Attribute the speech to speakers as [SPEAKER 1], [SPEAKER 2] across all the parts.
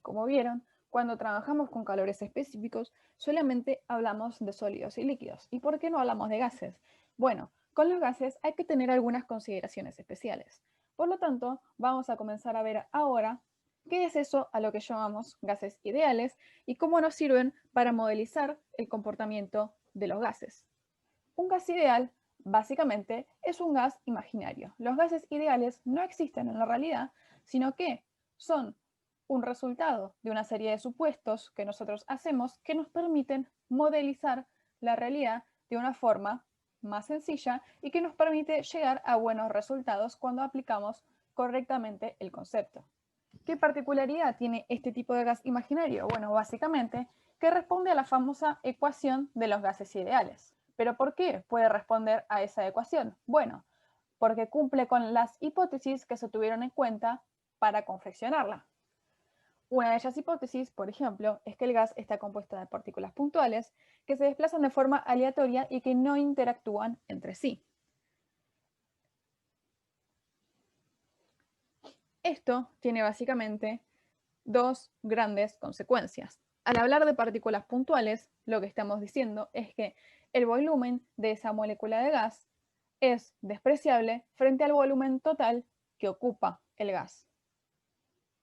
[SPEAKER 1] Como vieron, cuando trabajamos con calores específicos, solamente hablamos de sólidos y líquidos. ¿Y por qué no hablamos de gases? Bueno, con los gases hay que tener algunas consideraciones especiales. Por lo tanto, vamos a comenzar a ver ahora qué es eso a lo que llamamos gases ideales y cómo nos sirven para modelizar el comportamiento de los gases. Un gas ideal, básicamente, es un gas imaginario. Los gases ideales no existen en la realidad, sino que son un resultado de una serie de supuestos que nosotros hacemos que nos permiten modelizar la realidad de una forma más sencilla y que nos permite llegar a buenos resultados cuando aplicamos correctamente el concepto. ¿Qué particularidad tiene este tipo de gas imaginario? Bueno, básicamente que responde a la famosa ecuación de los gases ideales. ¿Pero por qué puede responder a esa ecuación? Bueno, porque cumple con las hipótesis que se tuvieron en cuenta para confeccionarla. Una de esas hipótesis, por ejemplo, es que el gas está compuesto de partículas puntuales que se desplazan de forma aleatoria y que no interactúan entre sí. Esto tiene básicamente dos grandes consecuencias. Al hablar de partículas puntuales, lo que estamos diciendo es que el volumen de esa molécula de gas es despreciable frente al volumen total que ocupa el gas.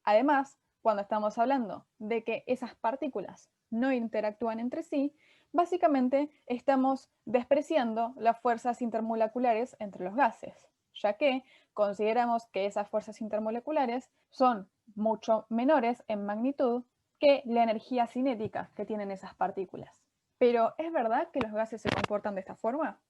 [SPEAKER 1] Además, cuando estamos hablando de que esas partículas no interactúan entre sí, básicamente estamos despreciando las fuerzas intermoleculares entre los gases, ya que consideramos que esas fuerzas intermoleculares son mucho menores en magnitud que la energía cinética que tienen esas partículas. Pero ¿es verdad que los gases se comportan de esta forma?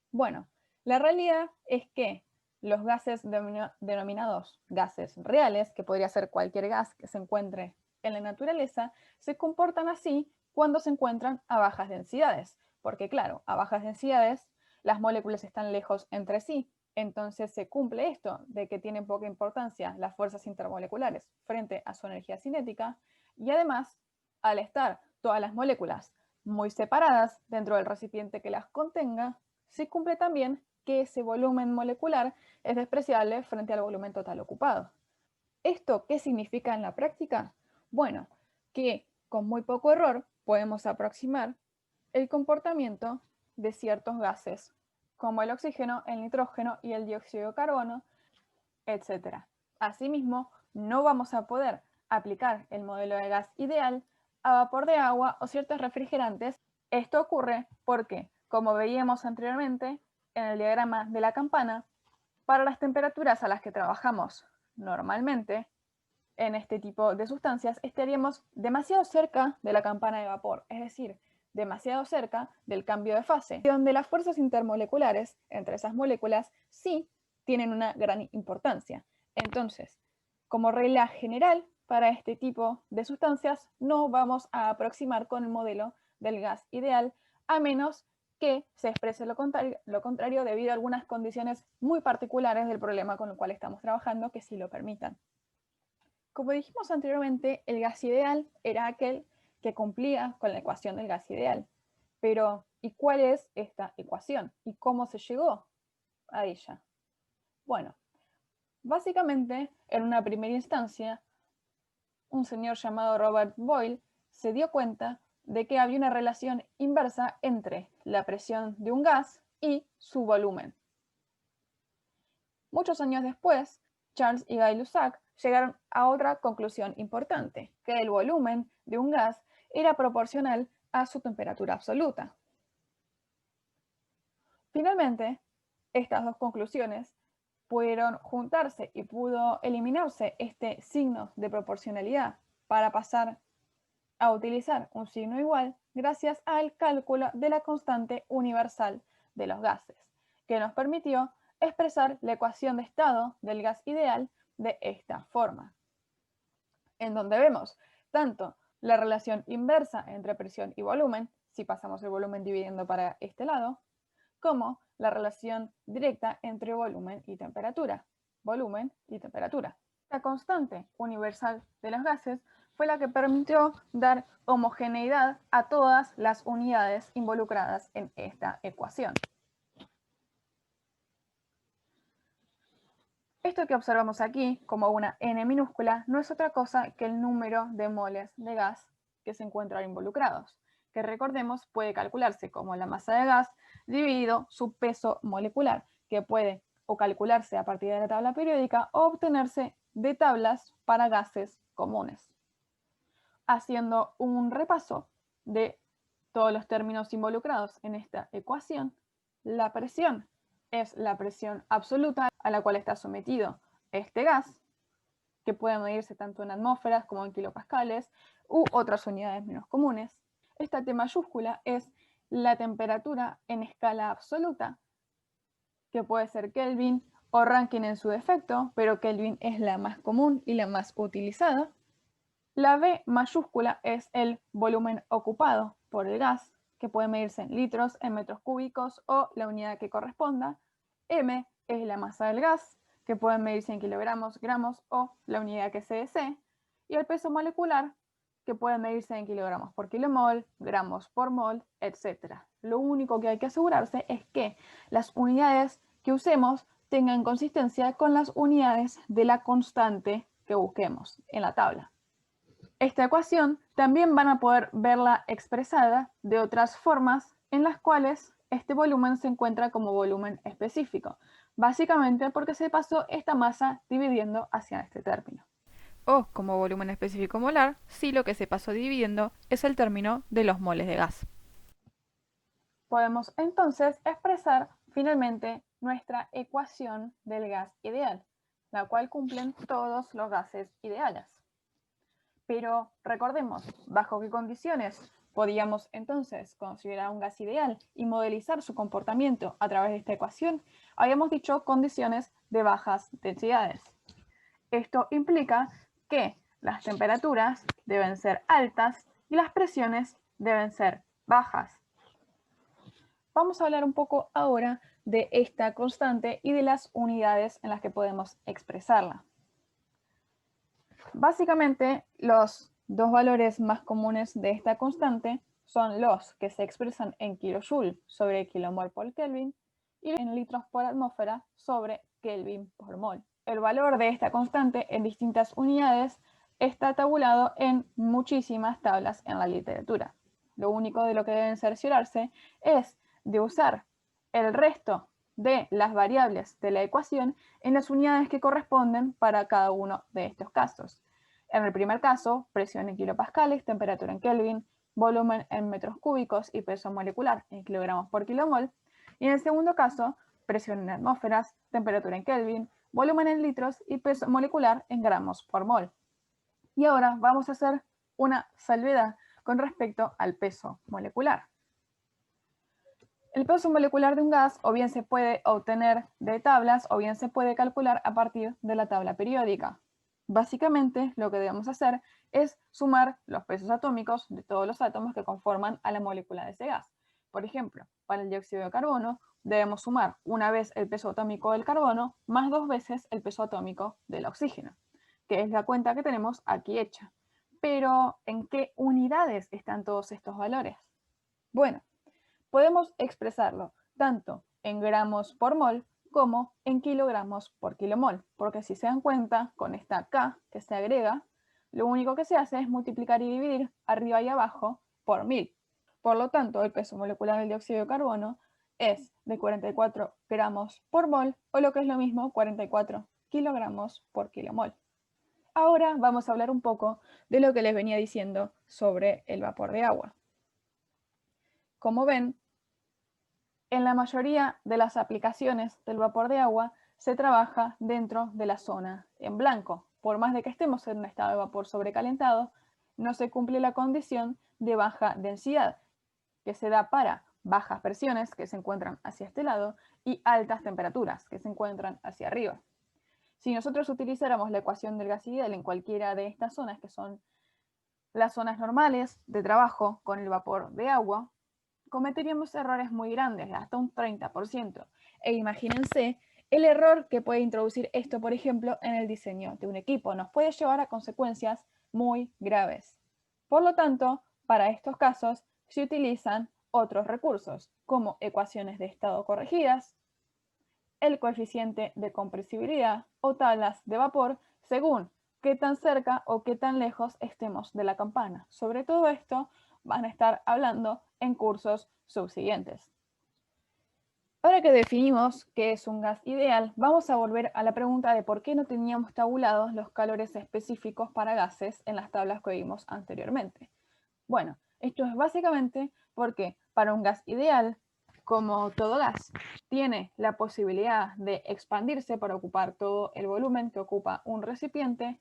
[SPEAKER 1] Bueno, la realidad es que los gases denominados gases reales, que podría ser cualquier gas que se encuentre en la naturaleza, se comportan así cuando se encuentran a bajas densidades. Porque claro, a bajas densidades las moléculas están lejos entre sí. Entonces se cumple esto de que tienen poca importancia las fuerzas intermoleculares frente a su energía cinética. Y además, al estar todas las moléculas muy separadas dentro del recipiente que las contenga, se cumple también que ese volumen molecular es despreciable frente al volumen total ocupado. ¿Esto qué significa en la práctica? Bueno, que con muy poco error podemos aproximar el comportamiento de ciertos gases, como el oxígeno, el nitrógeno y el dióxido de carbono, etc. Asimismo, no vamos a poder aplicar el modelo de gas ideal a vapor de agua o ciertos refrigerantes. Esto ocurre porque, como veíamos anteriormente en el diagrama de la campana, para las temperaturas a las que trabajamos normalmente en este tipo de sustancias estaríamos demasiado cerca de la campana de vapor, es decir, demasiado cerca del cambio de fase, donde las fuerzas intermoleculares entre esas moléculas sí tienen una gran importancia. Entonces, como regla general, para este tipo de sustancias no vamos a aproximar con el modelo del gas ideal, a menos que se exprese lo contrario debido a algunas condiciones muy particulares del problema con el cual estamos trabajando que sí lo permitan. Como dijimos anteriormente, el gas ideal era aquel que cumplía con la ecuación del gas ideal. Pero, ¿y cuál es esta ecuación? ¿Y cómo se llegó a ella? Bueno, básicamente, en una primera instancia, un señor llamado Robert Boyle se dio cuenta de que había una relación inversa entre la presión de un gas y su volumen. Muchos años después, Charles y Gay-Lussac llegaron a otra conclusión importante, que el volumen de un gas era proporcional a su temperatura absoluta. Finalmente, estas dos conclusiones pudieron juntarse y pudo eliminarse este signo de proporcionalidad para pasar a utilizar un signo igual gracias al cálculo de la constante universal de los gases, que nos permitió expresar la ecuación de estado del gas ideal de esta forma, en donde vemos tanto la relación inversa entre presión y volumen, si pasamos el volumen dividiendo para este lado, como la relación directa entre volumen y temperatura. Volumen y temperatura. La constante universal de los gases fue la que permitió dar homogeneidad a todas las unidades involucradas en esta ecuación. Esto que observamos aquí como una n minúscula no es otra cosa que el número de moles de gas que se encuentran involucrados, que recordemos puede calcularse como la masa de gas dividido su peso molecular, que puede o calcularse a partir de la tabla periódica o obtenerse de tablas para gases comunes. Haciendo un repaso de todos los términos involucrados en esta ecuación, la presión es la presión absoluta a la cual está sometido este gas, que puede medirse tanto en atmósferas como en kilopascales u otras unidades menos comunes. Esta T mayúscula es la temperatura en escala absoluta, que puede ser Kelvin o Rankine en su defecto, pero Kelvin es la más común y la más utilizada. La V mayúscula es el volumen ocupado por el gas, que puede medirse en litros, en metros cúbicos o la unidad que corresponda. M es la masa del gas, que puede medirse en kilogramos, gramos o la unidad que se desee. Y el peso molecular, que puede medirse en kilogramos por kilomol, gramos por mol, etc. Lo único que hay que asegurarse es que las unidades que usemos tengan consistencia con las unidades de la constante que busquemos en la tabla. Esta ecuación también van a poder verla expresada de otras formas en las cuales este volumen se encuentra como volumen específico, básicamente porque se pasó esta masa dividiendo hacia este término. O como volumen específico molar, si lo que se pasó dividiendo es el término de los moles de gas. Podemos entonces expresar finalmente nuestra ecuación del gas ideal, la cual cumplen todos los gases ideales. Pero recordemos, ¿bajo qué condiciones podíamos entonces considerar un gas ideal y modelizar su comportamiento a través de esta ecuación? Habíamos dicho condiciones de bajas densidades. Esto implica que las temperaturas deben ser altas y las presiones deben ser bajas. Vamos a hablar un poco ahora de esta constante y de las unidades en las que podemos expresarla. Básicamente, los dos valores más comunes de esta constante son los que se expresan en kilojoule sobre kilomol por Kelvin y en litros por atmósfera sobre Kelvin por mol. El valor de esta constante en distintas unidades está tabulado en muchísimas tablas en la literatura. Lo único de lo que deben cerciorarse es de usar el resto de las variables de la ecuación en las unidades que corresponden para cada uno de estos casos. En el primer caso, presión en kilopascales, temperatura en Kelvin, volumen en metros cúbicos y peso molecular en kilogramos por kilomol. Y en el segundo caso, presión en atmósferas, temperatura en Kelvin, volumen en litros y peso molecular en gramos por mol. Y ahora vamos a hacer una salvedad con respecto al peso molecular. El peso molecular de un gas o bien se puede obtener de tablas o bien se puede calcular a partir de la tabla periódica. Básicamente, lo que debemos hacer es sumar los pesos atómicos de todos los átomos que conforman a la molécula de ese gas. Por ejemplo, para el dióxido de carbono, debemos sumar una vez el peso atómico del carbono más 2 veces el peso atómico del oxígeno, que es la cuenta que tenemos aquí hecha. Pero, ¿en qué unidades están todos estos valores? Bueno, podemos expresarlo tanto en gramos por mol como en kilogramos por kilomol, porque si se dan cuenta, con esta K que se agrega, lo único que se hace es multiplicar y dividir arriba y abajo por 1000. Por lo tanto, el peso molecular del dióxido de carbono es de 44 gramos por mol, o lo que es lo mismo, 44 kilogramos por kilomol. Ahora vamos a hablar un poco de lo que les venía diciendo sobre el vapor de agua. Como ven, en la mayoría de las aplicaciones del vapor de agua se trabaja dentro de la zona en blanco. Por más de que estemos en un estado de vapor sobrecalentado, no se cumple la condición de baja densidad, que se da para bajas presiones, que se encuentran hacia este lado, y altas temperaturas, que se encuentran hacia arriba. Si nosotros utilizáramos la ecuación del gas ideal en cualquiera de estas zonas, que son las zonas normales de trabajo con el vapor de agua, cometeríamos errores muy grandes, hasta un 30%. E imagínense el error que puede introducir esto, por ejemplo, en el diseño de un equipo. Nos puede llevar a consecuencias muy graves. Por lo tanto, para estos casos se utilizan otros recursos, como ecuaciones de estado corregidas, el coeficiente de compresibilidad o tablas de vapor según qué tan cerca o qué tan lejos estemos de la campana. Sobre todo esto van a estar hablando en cursos subsiguientes. Ahora que definimos qué es un gas ideal, vamos a volver a la pregunta de por qué no teníamos tabulados los calores específicos para gases en las tablas que vimos anteriormente. Bueno, esto es básicamente porque para un gas ideal, como todo gas, tiene la posibilidad de expandirse para ocupar todo el volumen que ocupa un recipiente,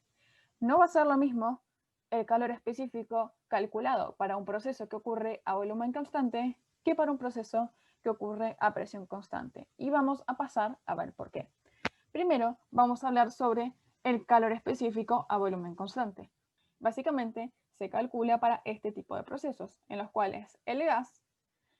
[SPEAKER 1] no va a ser lo mismo el calor específico calculado para un proceso que ocurre a volumen constante que para un proceso que ocurre a presión constante. Y vamos a pasar a ver por qué. Primero, vamos a hablar sobre el calor específico a volumen constante. Básicamente, se calcula para este tipo de procesos, en los cuales el gas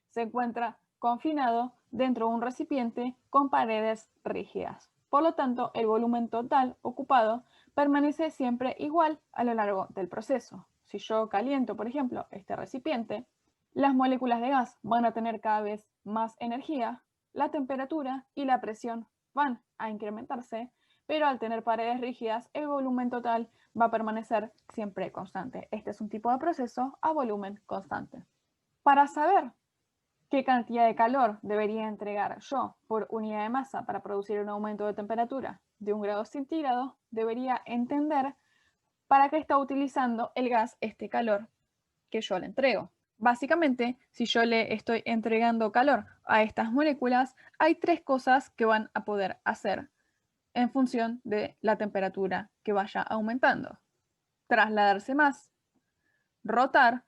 [SPEAKER 1] se encuentra confinado dentro de un recipiente con paredes rígidas. Por lo tanto, el volumen total ocupado permanece siempre igual a lo largo del proceso. Si yo caliento, por ejemplo, este recipiente, las moléculas de gas van a tener cada vez más energía, la temperatura y la presión van a incrementarse, pero al tener paredes rígidas, el volumen total va a permanecer siempre constante. Este es un tipo de proceso a volumen constante. Para saber qué cantidad de calor debería entregar yo por unidad de masa para producir un aumento de temperatura de 1 grado centígrado, debería entender para qué está utilizando el gas este calor que yo le entrego. Básicamente, si yo le estoy entregando calor a estas moléculas, hay 3 cosas que van a poder hacer en función de la temperatura que vaya aumentando. Trasladarse más, rotar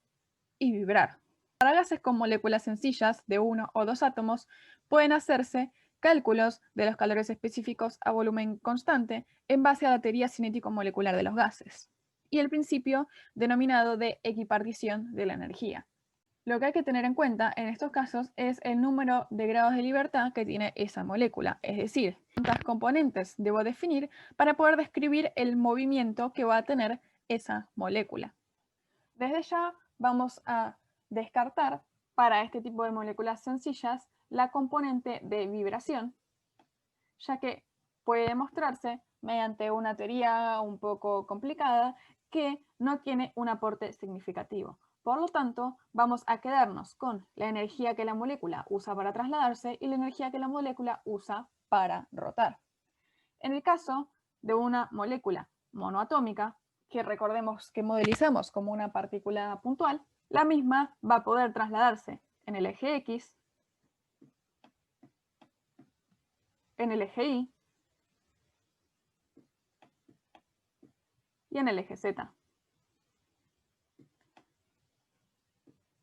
[SPEAKER 1] y vibrar. Para gases con moléculas sencillas de 1 o 2 átomos, pueden hacerse cálculos de los calores específicos a volumen constante en base a la teoría cinético-molecular de los gases y el principio denominado de equipartición de la energía. Lo que hay que tener en cuenta en estos casos es el número de grados de libertad que tiene esa molécula, es decir, cuántas componentes debo definir para poder describir el movimiento que va a tener esa molécula. Desde ya vamos a descartar para este tipo de moléculas sencillas la componente de vibración, ya que puede demostrarse mediante una teoría un poco complicada que no tiene un aporte significativo. Por lo tanto, vamos a quedarnos con la energía que la molécula usa para trasladarse y la energía que la molécula usa para rotar. En el caso de una molécula monoatómica, que recordemos que modelizamos como una partícula puntual, la misma va a poder trasladarse en el eje X, en el eje Y y en el eje Z.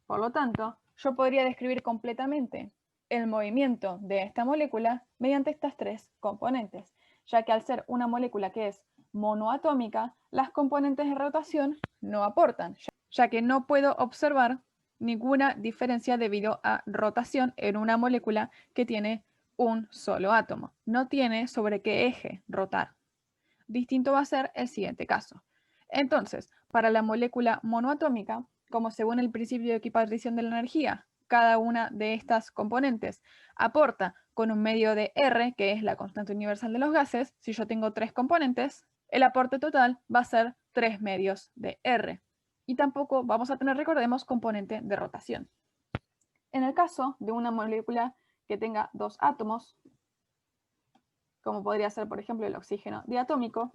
[SPEAKER 1] Por lo tanto, yo podría describir completamente el movimiento de esta molécula mediante estas 3 componentes, ya que al ser una molécula que es monoatómica, las componentes de rotación no aportan, ya que no puedo observar ninguna diferencia debido a rotación en una molécula que tiene un solo átomo. No tiene sobre qué eje rotar. Distinto va a ser el siguiente caso. Entonces, para la molécula monoatómica, como según el principio de equipartición de la energía, cada una de estas componentes aporta con un medio de R, que es la constante universal de los gases. Si yo tengo 3 componentes, el aporte total va a ser 3 medios de R. Y tampoco vamos a tener, recordemos, componente de rotación. En el caso de una molécula que tenga 2 átomos, como podría ser, por ejemplo, el oxígeno diatómico,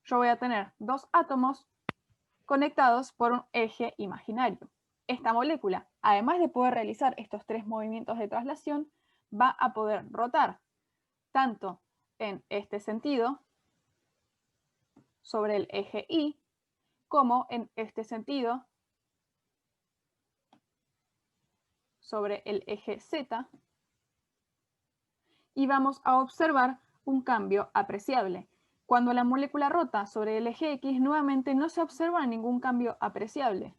[SPEAKER 1] yo voy a tener 2 átomos conectados por un eje imaginario. Esta molécula, además de poder realizar estos 3 movimientos de traslación, va a poder rotar tanto en este sentido sobre el eje Y, como en este sentido sobre el eje Z, y vamos a observar un cambio apreciable. Cuando la molécula rota sobre el eje X, nuevamente no se observa ningún cambio apreciable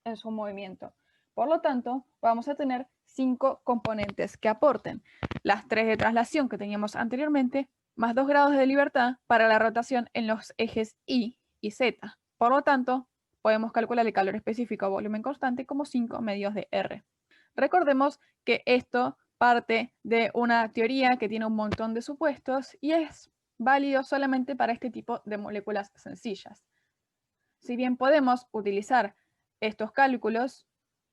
[SPEAKER 1] en su movimiento. Por lo tanto, vamos a tener 5 componentes que aporten las 3 de traslación que teníamos anteriormente, más 2 grados de libertad para la rotación en los ejes Y y Z. Por lo tanto, podemos calcular el calor específico a volumen constante como 5 medios de R. Recordemos que esto parte de una teoría que tiene un montón de supuestos y es válido solamente para este tipo de moléculas sencillas. Si bien podemos utilizar estos cálculos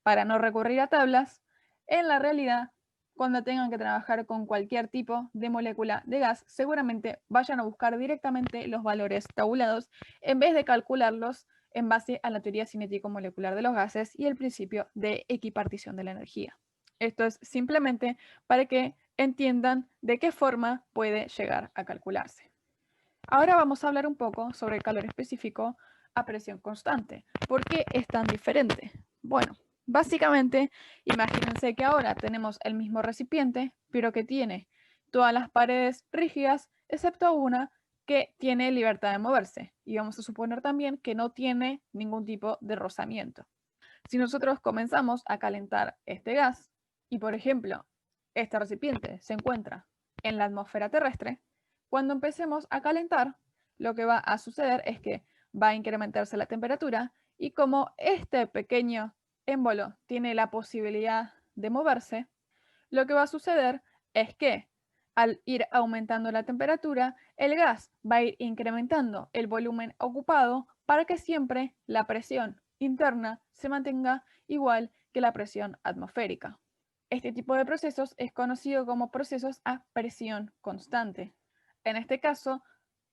[SPEAKER 1] para no recurrir a tablas, en la realidad, cuando tengan que trabajar con cualquier tipo de molécula de gas, seguramente vayan a buscar directamente los valores tabulados en vez de calcularlos en base a la teoría cinético-molecular de los gases y el principio de equipartición de la energía. Esto es simplemente para que entiendan de qué forma puede llegar a calcularse. Ahora vamos a hablar un poco sobre el calor específico a presión constante. ¿Por qué es tan diferente? Bueno, básicamente, imagínense que ahora tenemos el mismo recipiente, pero que tiene todas las paredes rígidas, excepto una que tiene libertad de moverse. Y vamos a suponer también que no tiene ningún tipo de rozamiento. Si nosotros comenzamos a calentar este gas, y por ejemplo, este recipiente se encuentra en la atmósfera terrestre, cuando empecemos a calentar, lo que va a suceder es que va a incrementarse la temperatura y como este pequeño émbolo tiene la posibilidad de moverse, lo que va a suceder es que al ir aumentando la temperatura, el gas va a ir incrementando el volumen ocupado para que siempre la presión interna se mantenga igual que la presión atmosférica. Este tipo de procesos es conocido como procesos a presión constante. En este caso,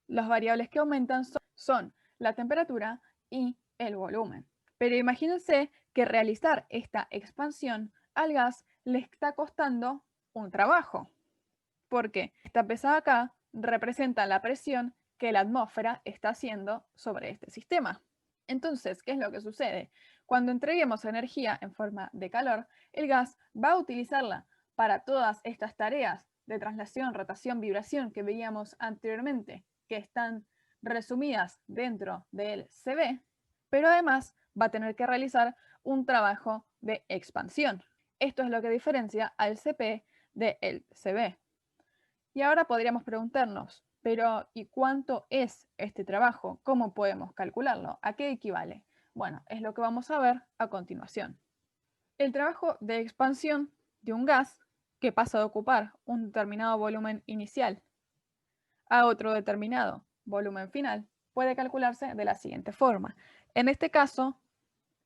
[SPEAKER 1] las variables que aumentan son la temperatura y el volumen. Pero imagínense que realizar esta expansión al gas le está costando un trabajo, porque esta pesada acá representa la presión que la atmósfera está haciendo sobre este sistema. Entonces, ¿qué es lo que sucede? Cuando entreguemos energía en forma de calor, el gas va a utilizarla para todas estas tareas de traslación, rotación, vibración que veíamos anteriormente, que están resumidas dentro del CB, pero además va a tener que realizar un trabajo de expansión. Esto es lo que diferencia al CP del CB. Y ahora podríamos preguntarnos, pero ¿y cuánto es este trabajo? ¿Cómo podemos calcularlo? ¿A qué equivale? Bueno, es lo que vamos a ver a continuación. El trabajo de expansión de un gas que pasa de ocupar un determinado volumen inicial a otro determinado volumen final puede calcularse de la siguiente forma. En este caso,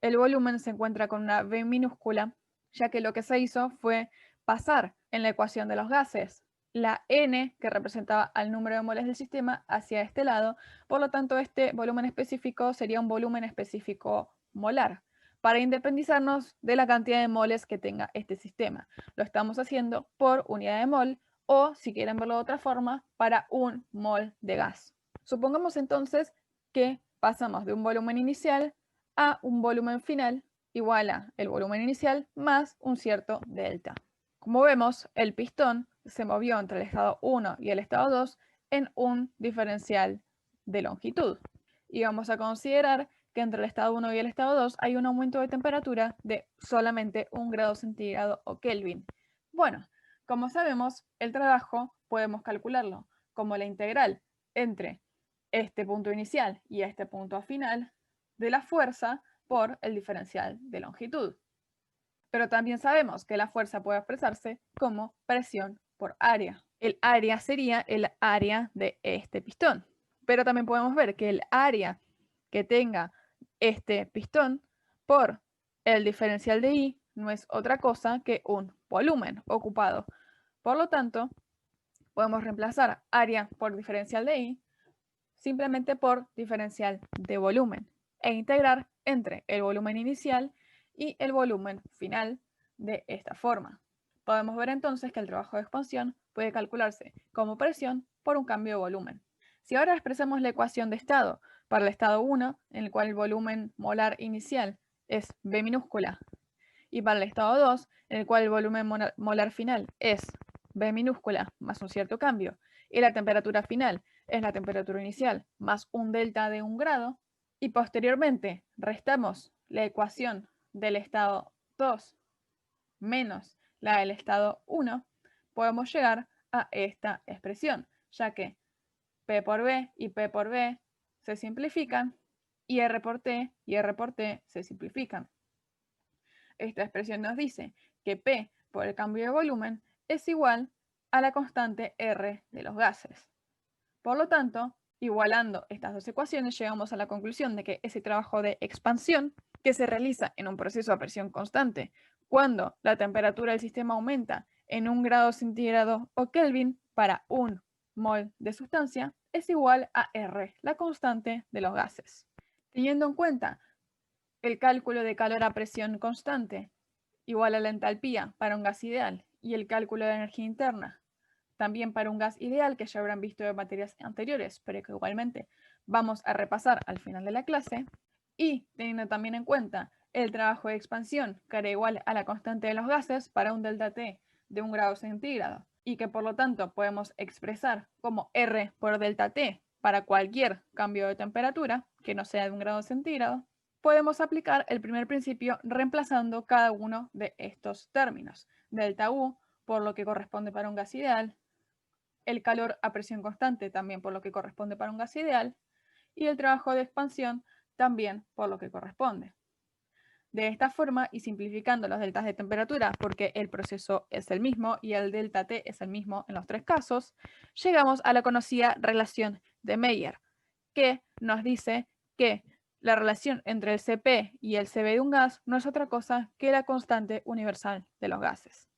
[SPEAKER 1] el volumen se encuentra con una V minúscula, ya que lo que se hizo fue pasar en la ecuación de los gases la N, que representaba al número de moles del sistema, hacia este lado. Por lo tanto, este volumen específico sería un volumen específico molar, para independizarnos de la cantidad de moles que tenga este sistema. Lo estamos haciendo por unidad de mol o, si quieren verlo de otra forma, para un mol de gas. Supongamos entonces que pasamos de un volumen inicial a un volumen final igual a el volumen inicial más un cierto delta. Como vemos, el pistón se movió entre el estado 1 y el estado 2 en un diferencial de longitud. Y vamos a considerar que entre el estado 1 y el estado 2 hay un aumento de temperatura de solamente 1 grado centígrado o Kelvin. Bueno, como sabemos, el trabajo podemos calcularlo como la integral entre este punto inicial y este punto final de la fuerza por el diferencial de longitud. Pero también sabemos que la fuerza puede expresarse como presión por área. El área sería el área de este pistón. Pero también podemos ver que el área que tenga este pistón por el diferencial de I no es otra cosa que un volumen ocupado. Por lo tanto, podemos reemplazar área por diferencial de I simplemente por diferencial de volumen e integrar entre el volumen inicial y el volumen final de esta forma. Podemos ver entonces que el trabajo de expansión puede calcularse como presión por un cambio de volumen. Si ahora expresamos la ecuación de estado para el estado 1, en el cual el volumen molar inicial es V minúscula, y para el estado 2, en el cual el volumen molar final es V minúscula más un cierto cambio, y la temperatura final es la temperatura inicial más un delta de 1 grado, y posteriormente restamos la ecuación del estado 2 menos la del estado 1, podemos llegar a esta expresión, ya que P por B y P por B se simplifican y R por T y R por T se simplifican. Esta expresión nos dice que P por el cambio de volumen es igual a la constante R de los gases. Por lo tanto, igualando estas dos ecuaciones, llegamos a la conclusión de que ese trabajo de expansión que se realiza en un proceso a presión constante, cuando la temperatura del sistema aumenta en 1 grado centígrado o Kelvin para 1 mol de sustancia, es igual a R, la constante de los gases. Teniendo en cuenta el cálculo de calor a presión constante igual a la entalpía para un gas ideal y el cálculo de energía interna también para un gas ideal que ya habrán visto en materias anteriores, pero que igualmente vamos a repasar al final de la clase, y teniendo también en cuenta el trabajo de expansión que era igual a la constante de los gases para un delta T de 1 grado centígrado y que por lo tanto podemos expresar como R por delta T para cualquier cambio de temperatura que no sea de 1 grado centígrado, podemos aplicar el primer principio reemplazando cada uno de estos términos. Delta U por lo que corresponde para un gas ideal, el calor a presión constante también por lo que corresponde para un gas ideal, y el trabajo de expansión también por lo que corresponde. De esta forma, y simplificando los deltas de temperatura, porque el proceso es el mismo y el delta T es el mismo en los tres casos, llegamos a la conocida relación de Mayer, que nos dice que la relación entre el Cp y el Cv de un gas no es otra cosa que la constante universal de los gases.